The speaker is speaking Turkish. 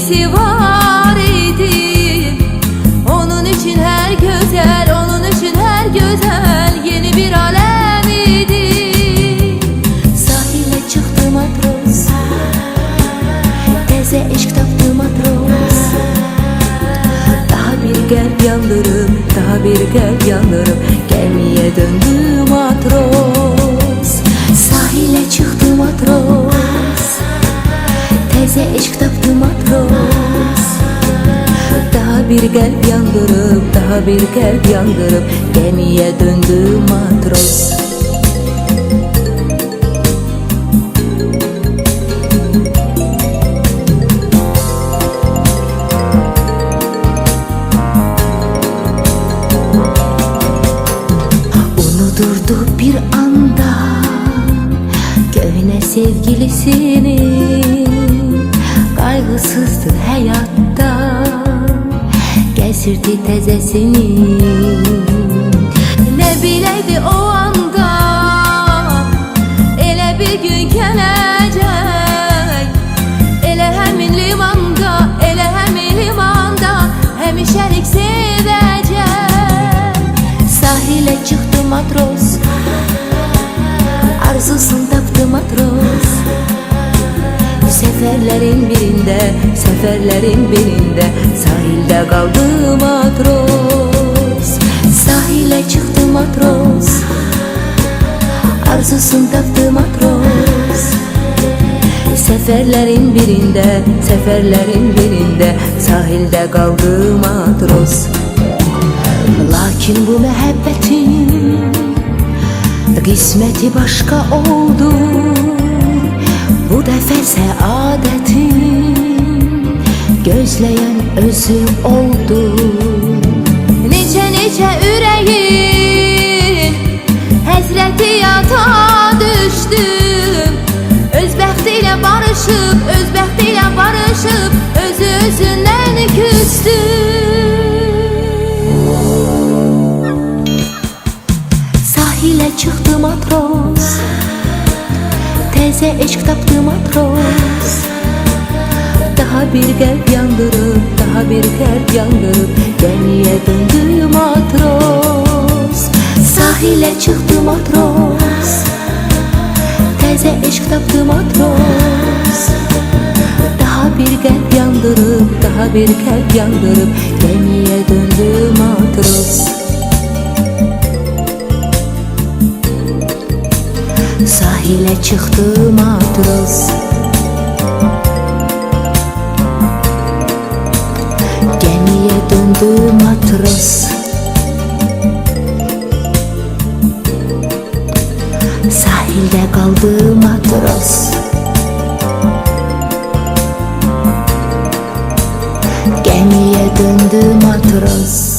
sevgilisi var idi. Onun için her güzel, onun için her güzel yeni bir alem idi. Sahile çıktı matros, teze eşk taptı matros. Daha bir gel yandırım, daha bir gel yandırım, gemiye döndü matros. Sahile çıktı matros, teze eşk taptı matros. Daha bir gel yandırıp, daha bir gel yandırıp, gemiye döndü matros. Unudurdu bir anda köhne sevgilisini, kaygısızdı hayatta, gezirdi tezesini. Ne bileydi o anda ele bir gün gelecek, ele hemin limanda, ele hemin limanda hemişerik sevecek. Sahile çıktı matros, arzusunu taptı matros. Seferlerin birinde, seferlerin birinde sahilde kaldı matros. Sahile çıktı matros, arzusunu taptı matros. Seferlerin birinde, seferlerin birinde sahilde kaldı matros. Lakin bu muhabbetin kısmeti başka oldu. Bu defa saadetin gözleyen özüm oldu. Nice nice yüreğin həsrəti yatağa düşdüm. Öz bəxtiyle barışıp, öz bəxtiyle barışıp, özü özündən küstüm. Sahile çıktı matros, teze eşk taptı matros. Daha bir gel yandırıp, daha bir gel yandırıp, gemiye döndü matros. Sahile çıktı matros, teze eşk taptı matros. Daha bir gel yandırıp, daha bir gel yandırıp, gemiye döndü matros. Sahile çıktı matros, gemiye döndü matros. Sahilde kaldı matros, gemiye döndü matros.